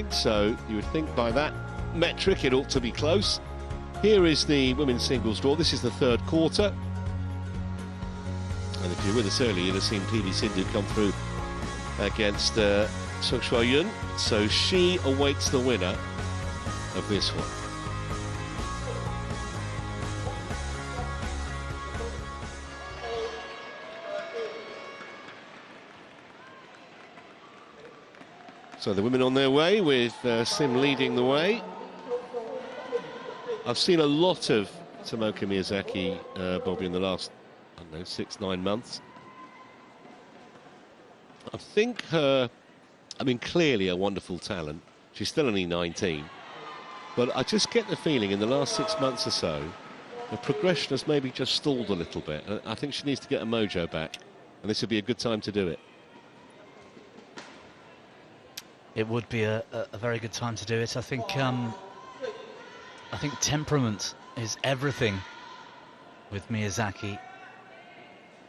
So you would think by that metric it ought to be close. Here is the women's singles draw. This is the third quarter. And if you were with us earlier, you'd have seen PV Sindhu come through against Seok Choi Yoon. So she awaits the winner of this one. So the women on their way with Sim leading the way. I've seen a lot of Tomoka Miyazaki, Bobby, in the last, I don't know, 6-9 months. I think her, I mean, clearly a wonderful talent. She's still only 19. But I just get the feeling in the last 6 months or so, the progression has maybe just stalled a little bit. I think she needs to get her mojo back. And this would be a good time to do it. It would be a very good time to do it. I think temperament is everything with Miyazaki.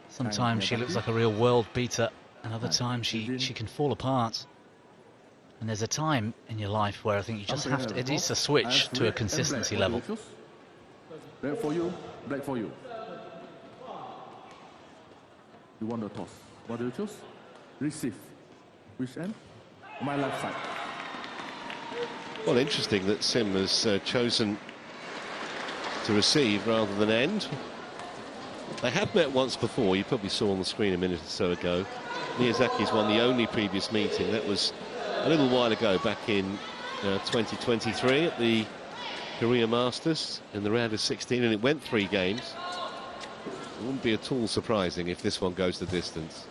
Sometimes she looks like a real world beater, and other times she can fall apart. And there's a time in your life where I think you just have to, it needs to switch to a consistency level. Red for you, black for you. You want the toss. What do you choose? Receive. Which end? My left side. Well, interesting that Sim has chosen to receive rather than end. They have met once before. You probably saw on the screen a minute or so ago. Miyazaki's won the only previous meeting. That was a little while ago, back in 2023 at the Korea Masters in the round of 16, and it went 3 games. It wouldn't be at all surprising if this one goes the distance.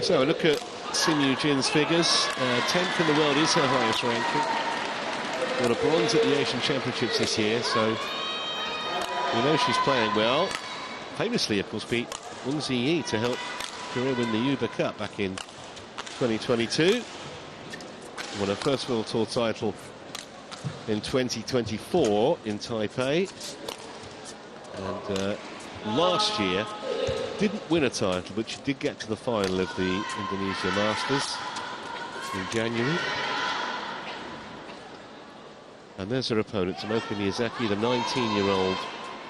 So a look at Yu Jin's figures. 10th in the world is her highest ranking. Got a bronze at the Asian Championships this year, so you know she's playing well. Famously, of course, beat Wong Ziyi to help Korea win the Yuba Cup back in 2022. Won her first World Tour title in 2024 in Taipei. And last year, didn't win a title, but she did get to the final of the Indonesia Masters in January. And there's her opponent, Tomoka Miyazaki, the 19-year-old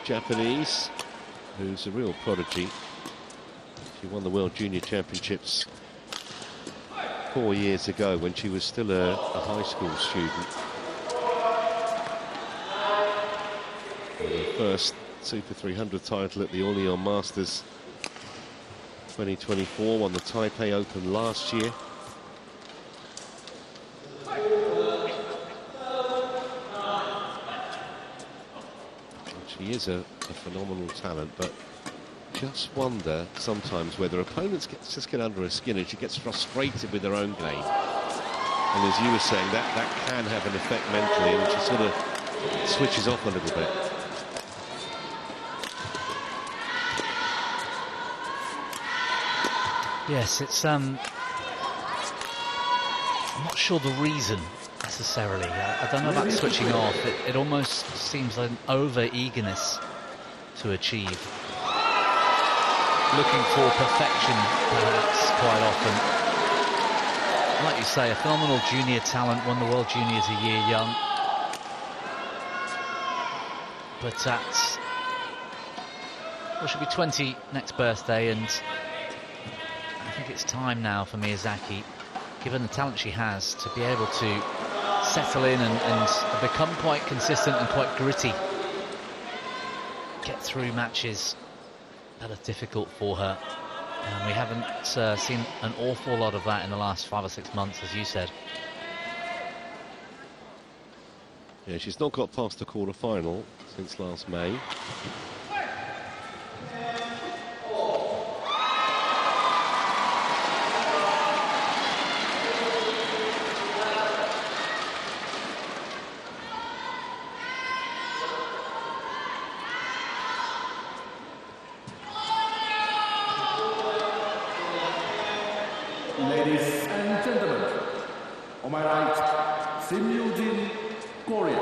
Japanese, who's a real prodigy. She won the World Junior Championships 4 years ago when she was still a high school student. And her first Super 300 title at the Orléans Masters 2024, won the Taipei Open last year. She is a phenomenal talent, but just wonder sometimes whether opponents just get under her skin and she gets frustrated with her own game. And as you were saying, that can have an effect mentally, and she sort of switches off a little bit. Yes, it's I'm not sure the reason necessarily. I don't know about switching off. It almost seems like an over-eagerness to achieve. Looking for perfection, perhaps, quite often. Like you say, a phenomenal junior talent, won the World Juniors a year young. But at, well, she'll be 20 next birthday, and I think it's time now for Miyazaki, given the talent she has, to be able to settle in and become quite consistent and quite gritty. Get through matches that are difficult for her. And we haven't seen an awful lot of that in the last 5 or 6 months, as you said. Yeah, she's not got past the quarter-final since last May. Ladies and gentlemen, on my right, Yu Jin, Korea.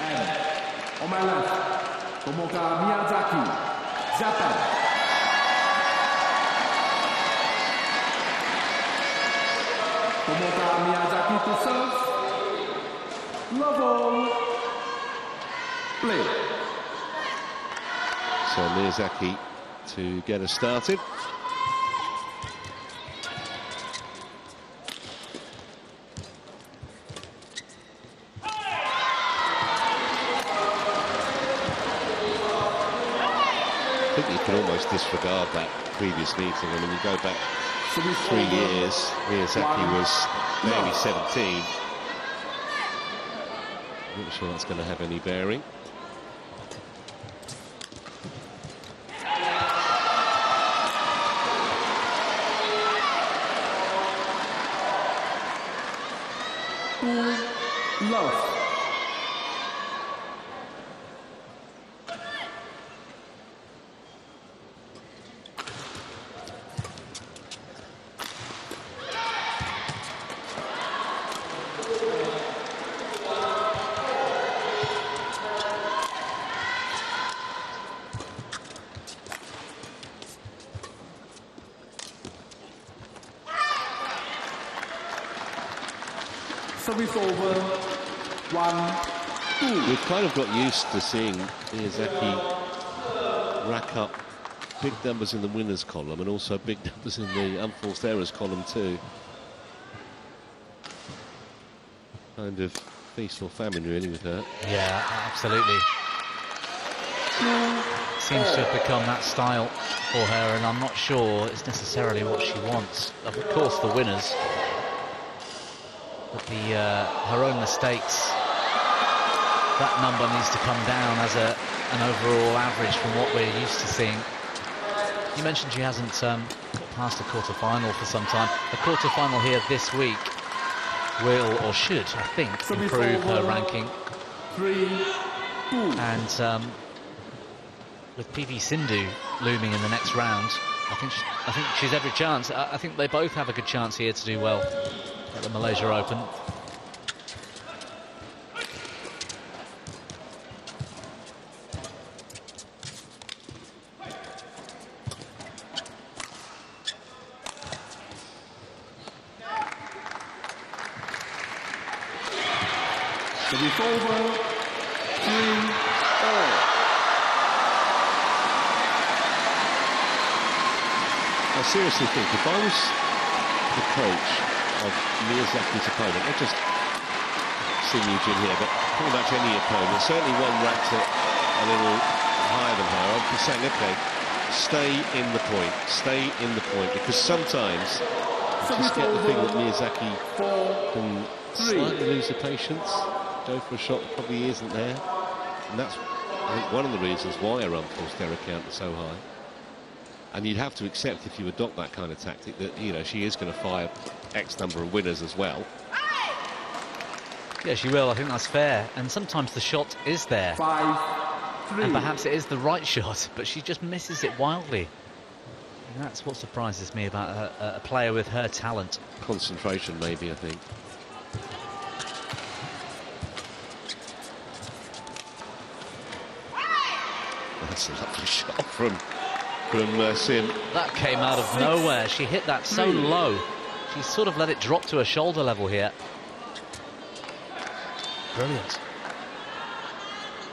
And on my left, Tomoka Miyazaki, Japan. Tomoka Miyazaki to serve. Level. Play. So Miyazaki to get us started. I think you can almost disregard that previous meeting. I mean, you go back 3 years, Miyazaki was maybe 17. I'm not sure that's going to have any bearing. Love. Service over. 1-2. We've kind of got used to seeing Miyazaki rack up big numbers in the winners column and also big numbers in the unforced errors column too. Kind of feast or famine really with her. Yeah, absolutely. Seems to have become that style for her, and I'm not sure it's necessarily what she wants. Of course, the winners, but her own mistakes, that number needs to come down as an overall average from what we're used to seeing. You mentioned she hasn't got past a quarter-final for some time. The quarter-final here this week will, or should, I think, improve her ranking. 3-2. And with PV Sindhu looming in the next round, I think she's every chance. I think they both have a good chance here to do well at the Malaysia Open. Service over. 3-all. I seriously think if I was the coach of Miyazaki's opponent, not just Yu Jin here, but pretty much any opponent, certainly one racked it a little higher than her, I'd be saying, okay, stay in the point, because sometimes you just get the thing that Miyazaki can slightly lose the patience, go for a shot that probably isn't there, and that's, I think, one of the reasons why her unforced error count is so high. And you'd have to accept, if you adopt that kind of tactic, that, you know, she is going to fire X number of winners as well. Yeah, she will. I think that's fair. And sometimes the shot is there. 5-3. And perhaps it is the right shot, but she just misses it wildly. And that's what surprises me about a player with her talent. Concentration, maybe, I think. That's a lovely shot from Sim. That came out of nowhere. She hit that so low. She sort of let it drop to her shoulder level here. Brilliant.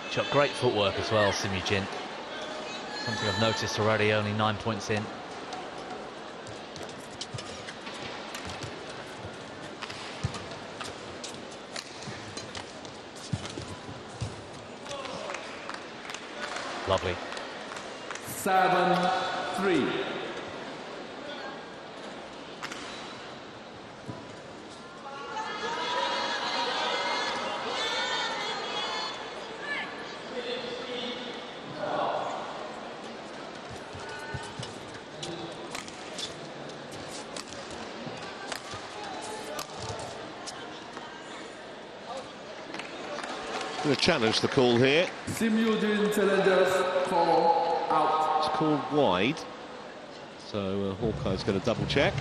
She's got great footwork as well, Yu Jin. Something I've noticed already, only 9 points in. Lovely. 7-3. Going to challenge the call here. Yu Jin challenges call out. It's called wide, so Hawkeye's going to double check.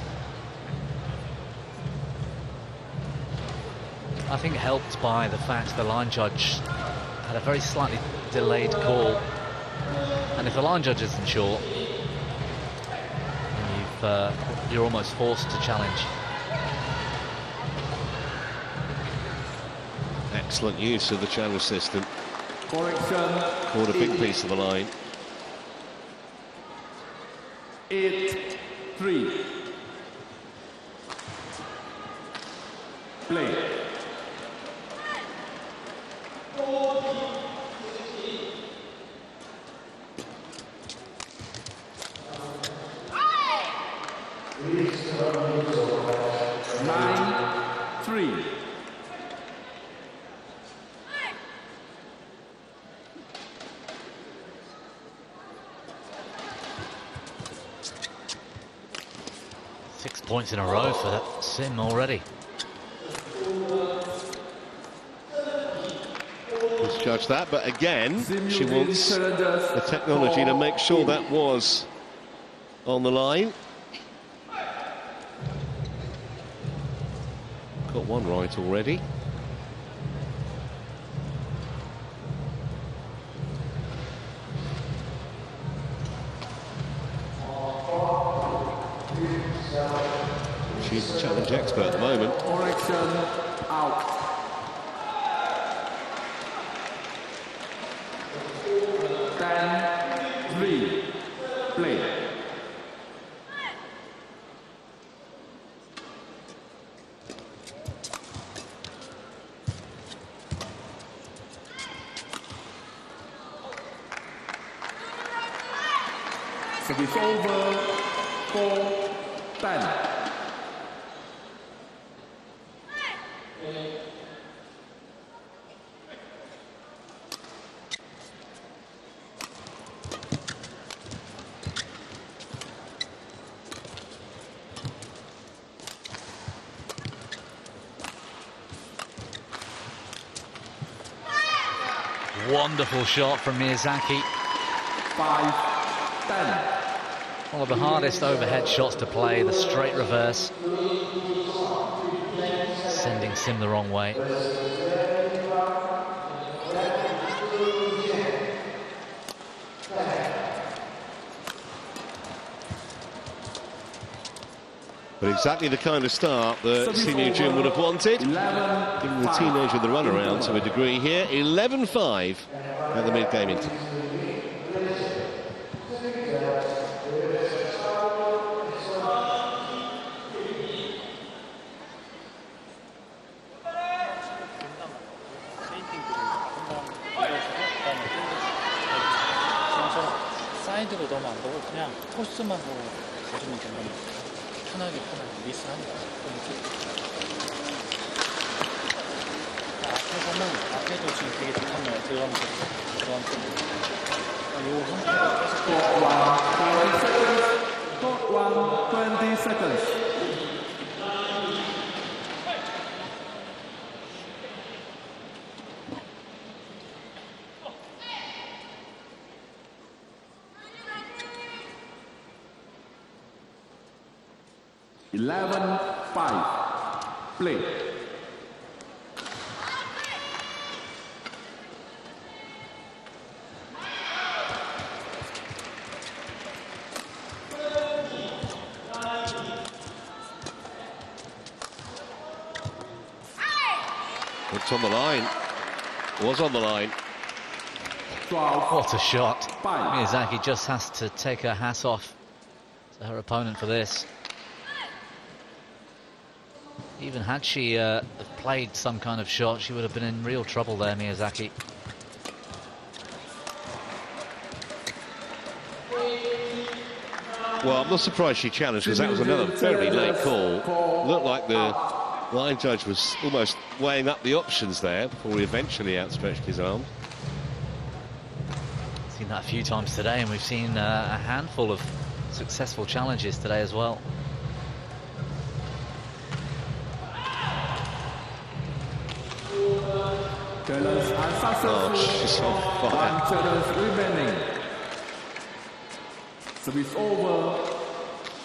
I think helped by the fact the line judge had a very slightly delayed call And if the line judge isn't sure, you're almost forced to challenge. Excellent use of the challenge system. Correction. Caught a big piece of the line. 8-3. Play. Points in a row for that Sim already. Let's judge that, but again, she wants the technology to make sure that was on the line. Got one right already. She's a challenge expert at the moment. Correction out. Three. Play. Service over. 4-10. Wonderful shot from Miyazaki. 5-10. One of the hardest overhead shots to play, the straight reverse. Sending Sim the wrong way. But exactly the kind of start that Yu Jin would have wanted. Giving the teenager the runaround to a degree here. 11-5 at the mid-game interval. 사이드로 너무 안 보고 그냥 토스만 보고 가주면 됩니다. 편하게 미스하니까. 앞에도 지금 되게 좋잖아요. 들어가면서. 요 상태가 계속 20 seconds. Play. It's on the line. Was on the line. What a shot. Miyazaki just has to take her hat off to her opponent for this. Even had she played some kind of shot, she would have been in real trouble there, Miyazaki. Well, I'm not surprised she challenged, because that was another very late call. Looked like the line judge was almost weighing up the options there before he eventually outstretched his arm. Seen that a few times today, and we've seen a handful of successful challenges today as well. Oh, she's on fire. Challenge remaining. Service over.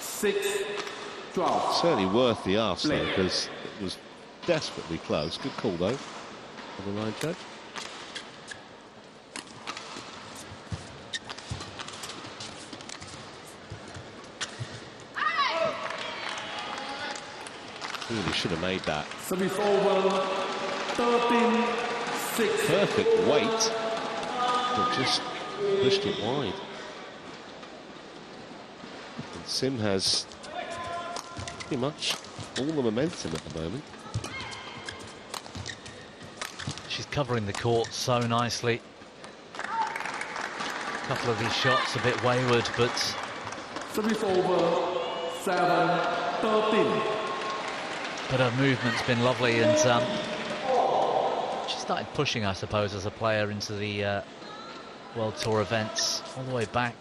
6-12. Certainly worth the ask though, because it was desperately close. Good call though for the line judge. Really should have made that. Service over. 13-6. Perfect weight, but just pushed it wide. And Sim has pretty much all the momentum at the moment. She's covering the court so nicely. A couple of these shots a bit wayward, but Service over. 7-13. but her movement's been lovely, and she started pushing, I suppose, as a player into the World Tour events all the way back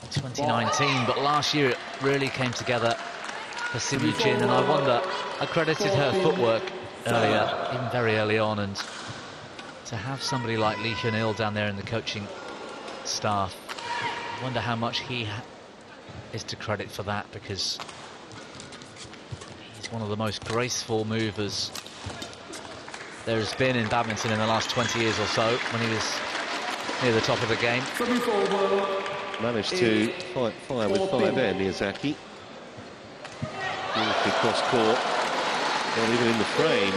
in 2019. But last year it really came together for Sim Yu Jin, and I wonder, I credited her footwork earlier, even very early on, and to have somebody like Lee Hyun-il down there in the coaching staff, I wonder how much he is to credit for that, because he's one of the most graceful movers there has been in badminton in the last 20 years or so, when he was near the top of the game. Managed to fight fire with fire there, Miyazaki. Beautifully cross court, not even in the frame.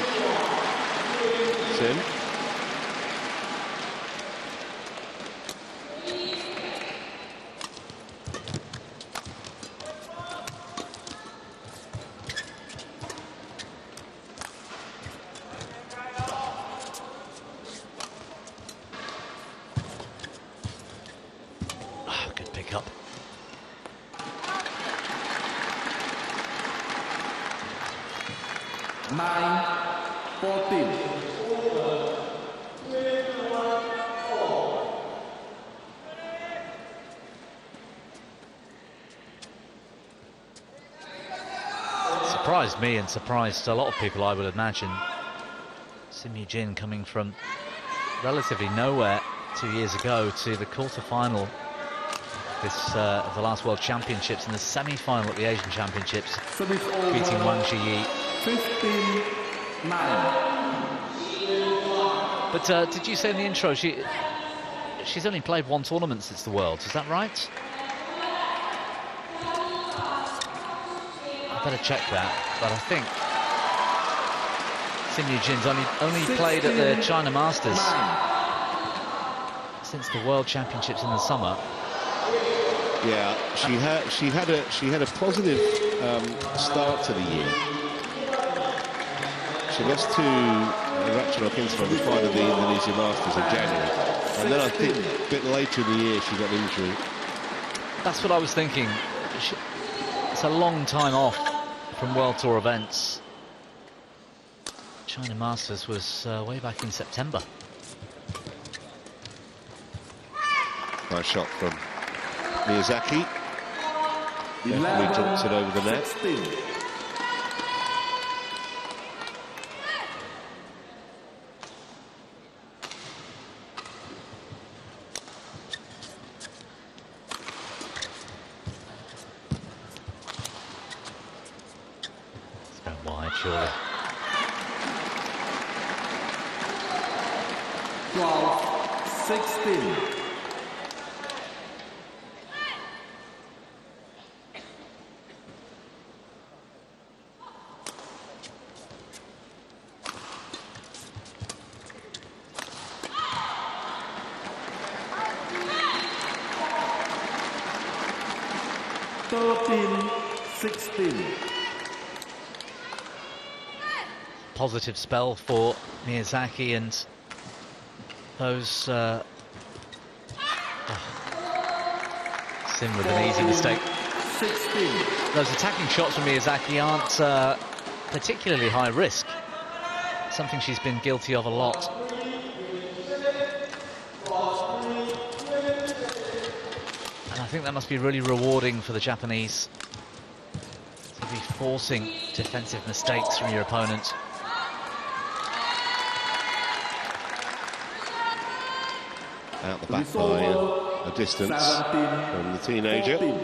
Sim. Good pick up. Nine, 14. Surprised me and surprised a lot of people, I would imagine. Sim Yu Jin coming from relatively nowhere 2 years ago to the quarter-final of the last World Championships, and the semi-final at the Asian Championships, beating Wang Zhiyi. 15-9. But did you say in the intro she's only played one tournament since the Worlds? Is that right? I better check that. But I think Sim Yu Jin's only played at the China Masters since the World Championships in the summer. Yeah, she had a positive start to the year. She lost to Ratchanok in the final of the Indonesia Masters in January, and then I think a bit later in the year she got an injury. That's what I was thinking. It's a long time off from World Tour events. China Masters was way back in September. Nice shot from Miyazaki. Definitely drops it over the net. 16. It's going wide, surely. 12-16. Positive spell for Miyazaki, and those Sim with an easy mistake. 16. Those attacking shots from Miyazaki aren't particularly high risk, something she's been guilty of a lot. And I think that must be really rewarding for the Japanese, to be forcing defensive mistakes from your opponent. Out the back by a distance from the teenager. 14.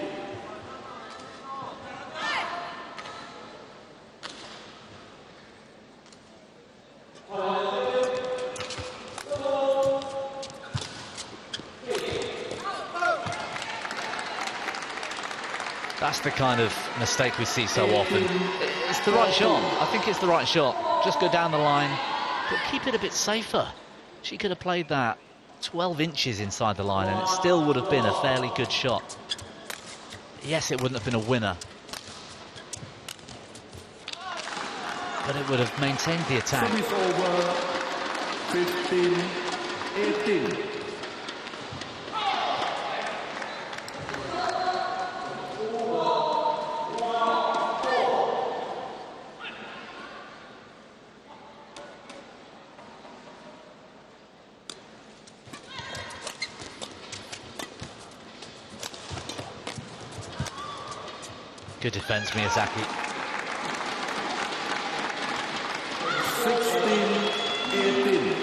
That's the kind of mistake we see so often. It's the right shot. I think it's the right shot. Just go down the line, but keep it a bit safer. She could have played that 12 inches inside the line and it still would have been a fairly good shot. Yes, it wouldn't have been a winner, but it would have maintained the attack. Service over, 15-18. Good defense, Miyazaki. 16-18.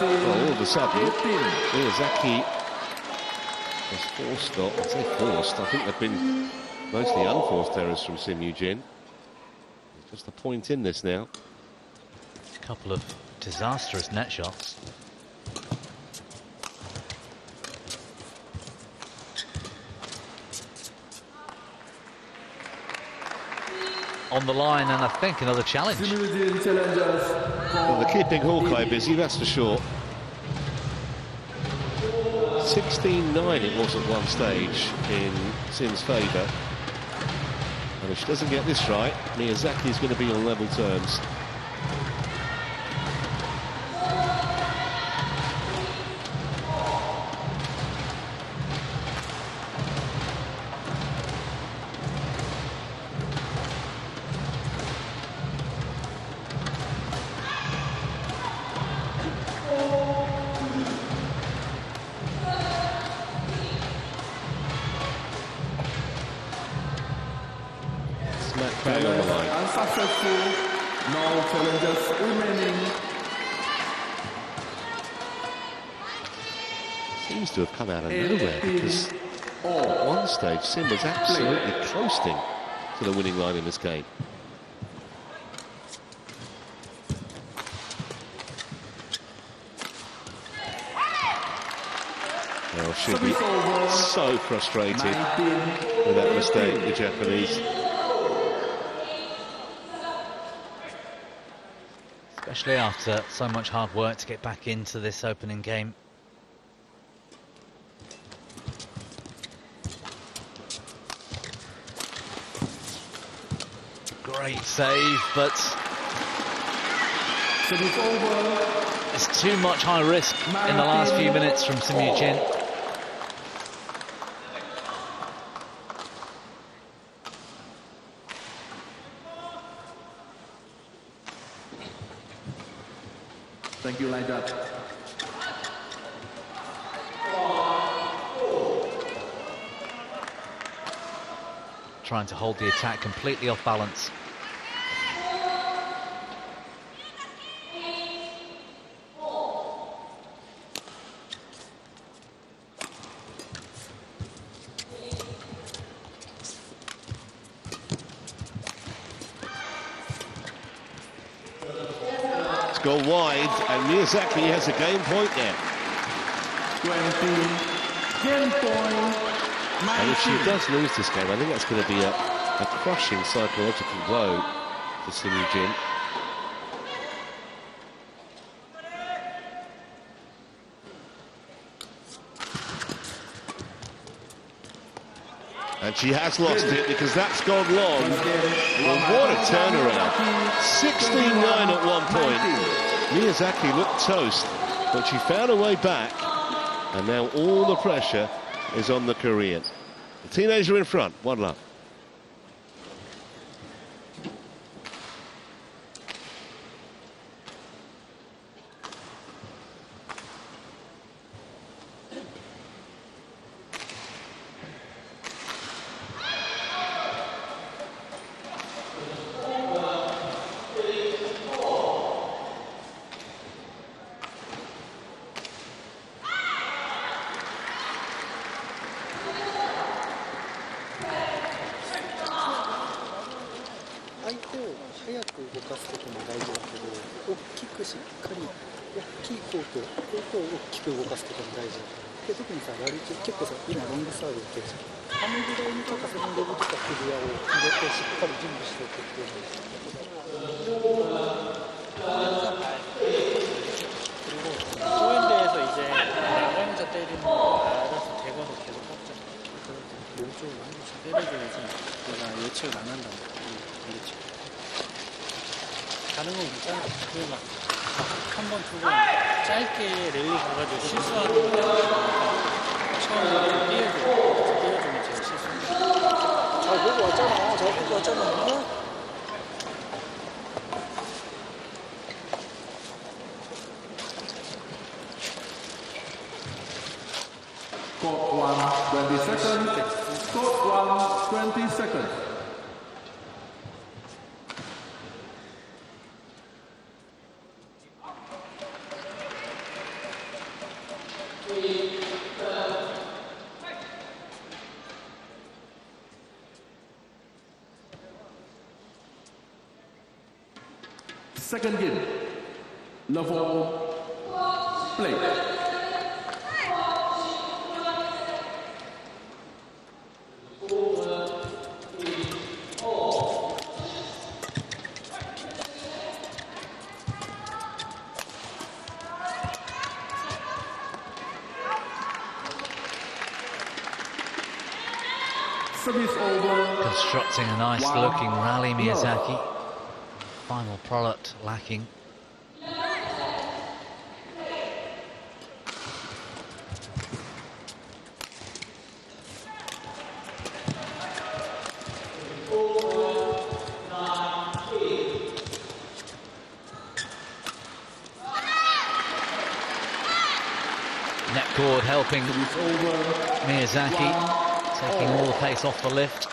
Well, all of a sudden, Miyazaki was forced, or I say forced, I think they've been mostly unforced errors from Sim Yu Jin. Just a point in this now. A couple of disastrous net shots. On the line, and I think another challenge. Well, they're keeping Hawkeye busy, that's for sure. 16-9 it was at one stage in Sim's favour. And if she doesn't get this right, Miyazaki is going to be on level terms. Bang on the line. Unsuccessful. No challenges remaining. Seems to have come out of nowhere because at one stage Sim was absolutely coasting to the winning line in this game. Well, she'll be so frustrated with that mistake, the Japanese. Especially after so much hard work to get back into this opening game. Great save, but there's too much high risk in the last few minutes from Sim Yu Jin. Thank you, like that. Trying to hold the attack completely off balance. Go wide, and Miyazaki has a game point there. 20, game point. 19. And if she does lose this game, I think that's going to be a crushing psychological blow to Sim Yu Jin. And she has lost it because that's gone long. Well, what a turnaround. 16-9 at one point. Miyazaki looked toast, but she found her way back. And now all the pressure is on the Korean. The teenager in front, 1-love. かす時も大事だけど、大きくしっかり大きいコートを大きく動かすことも大事だから。で特にさ、ラリー中結構さ、今ロングサーブ打ってるじゃん。あのぐらいの高さのロブとかクリアを入れてしっかり準備しておくっていうの네. 그리고 소인대에서 이제 나가면서 때리는 거 알아서 대가서 계속 깎잖아. 몸쪽을 많이 때려줘야지 내가 예측을 안 한다고. 예측. 다른 건 괜찮아. 그게 막 한 번, 두 번 짧게 랠리 가가지고 실수하는 거 때문에 처음에 좀 띄워주면 제가 실수해요. 잘 보고 왔잖아. 잘 보고 왔잖아. Court 1, 20 seconds. Court 1, 20 seconds. Second game. Level play. Constructing a nice looking rally, Miyazaki. Final product lacking. Net cord helping Miyazaki, taking all the pace off the lift.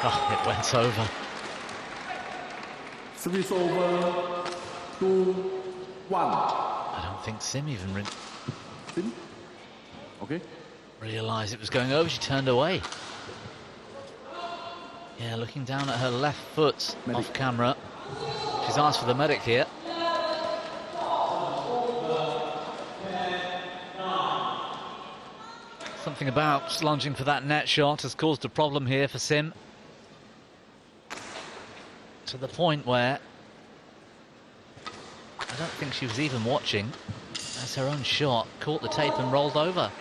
Oh, it went over. Service over. 2-1. I don't think Sim even Sim? Okay. realised it was going over. She turned away. Yeah, looking down at her left foot off camera. She's asked for the medic here. Something about lunging for that net shot has caused a problem here for Sim. To the point where I don't think she was even watching as her own shot caught the tape and rolled over.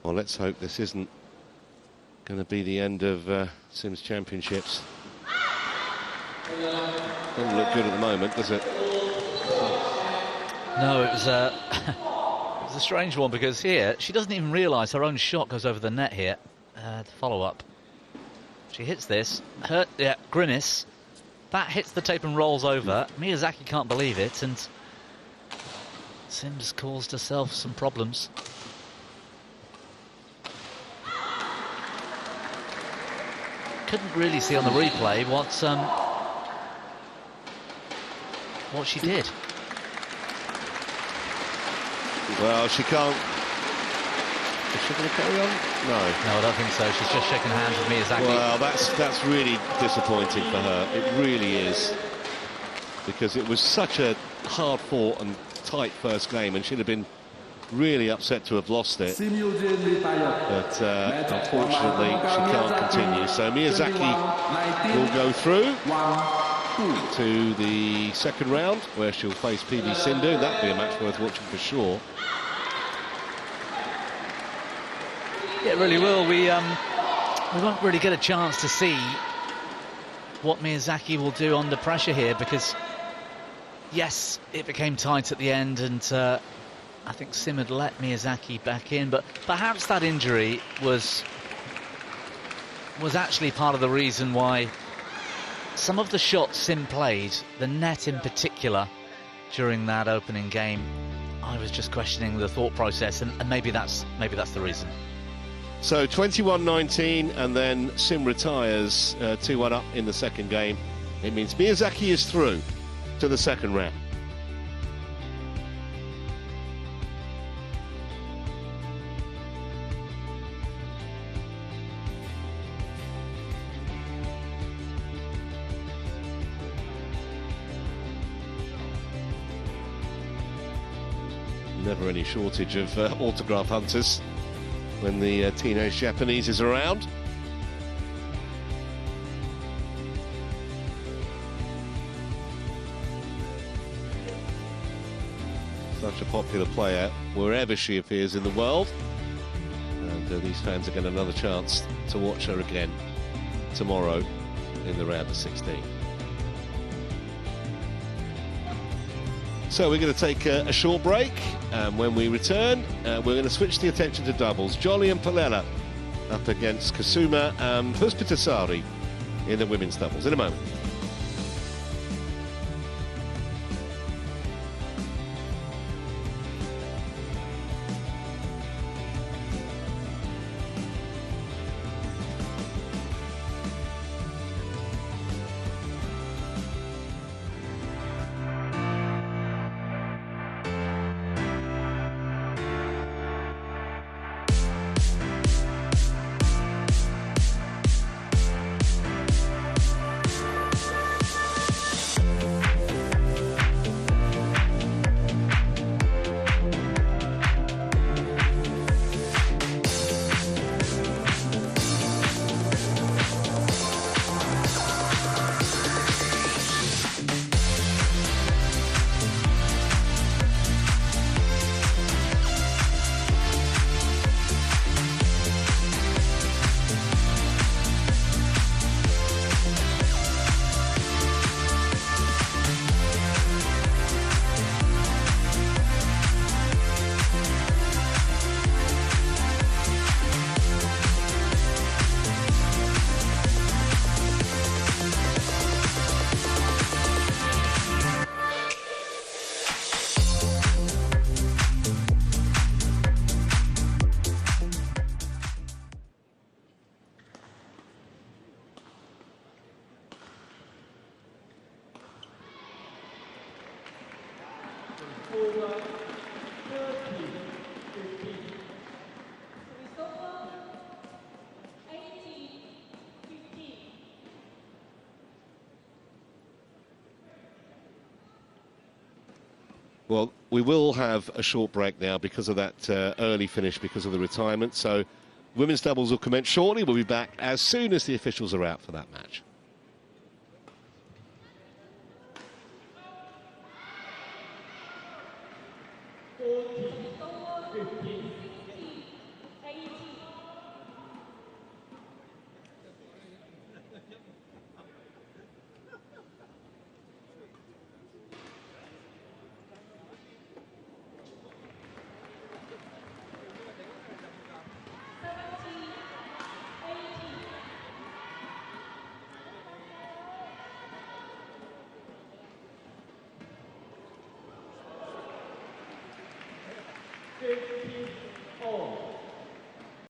Well, let's hope this isn't going to be the end of Sim's Championships. Doesn't look good at the moment, does it? No, it was it was a strange one, because here she doesn't even realise her own shot goes over the net here. The follow-up. She hits this. Grimace. That hits the tape and rolls over. Miyazaki can't believe it, and Sim's caused herself some problems. Couldn't really see on the replay what she did. Well, she can't. Is she going to carry on? No. No, I don't think so. She's just shaking hands with Miyazaki. Well, that's really disappointing for her. It really is, because it was such a hard-fought and tight first game, and she'd have been really upset to have lost it. But unfortunately, she can't continue. So Miyazaki will go through to the second round, where she'll face PV Sindhu. That'd be a match worth watching for sure. Yeah, it really will. We won't really get a chance to see what Miyazaki will do under pressure here, because yes, it became tight at the end, and I think Sim had let Miyazaki back in, but perhaps that injury was actually part of the reason why some of the shots Sim played, the net in particular, during that opening game, I was just questioning the thought process, and maybe that's the reason. So 21-19, and then Sim retires 2-1 up in the second game. It means Miyazaki is through to the second round. Never any shortage of autograph hunters when the teenage Japanese is around. Such a popular player wherever she appears in the world, and these fans are getting another chance to watch her again tomorrow in the round of 16. So we're going to take a short break, and when we return, we're going to switch the attention to doubles. Jolly and Palella up against Kasuma and Puspitasari in the women's doubles. In a moment. Well, we will have a short break now because of that early finish, because of the retirement. So women's doubles will commence shortly. We'll be back as soon as the officials are out for that match.